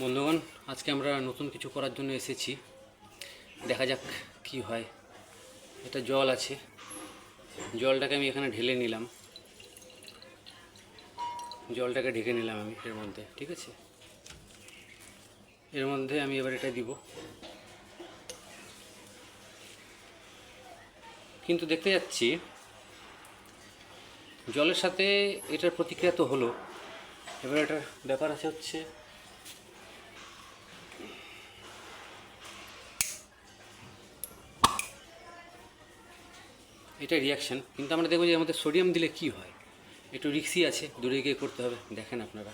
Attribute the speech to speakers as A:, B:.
A: বন্ধুগণ, আজকে আমরা নতুন কিছু করার জন্য এসেছি। দেখা যাক কি হয়। এটা জল আছে, জলটাকে আমি এখানে ঢেলে নিলাম, জলটাকে ঢেকে নিলাম আমি এর মধ্যে। ঠিক আছে, এর মধ্যে আমি এবার এটা দিব। কিন্তু দেখতে যাচ্ছি জলের সাথে এটার প্রতিক্রিয়া তো হলো। এবার এটার ব্যাপার আছে হচ্ছে এটা রিয়াকশান। কিন্তু আমরা দেখবো যে আমাদের সোডিয়াম দিলে কি হয়, একটু রিক্সি আছে, দূরে গিয়ে করতে হবে। দেখেন আপনারা,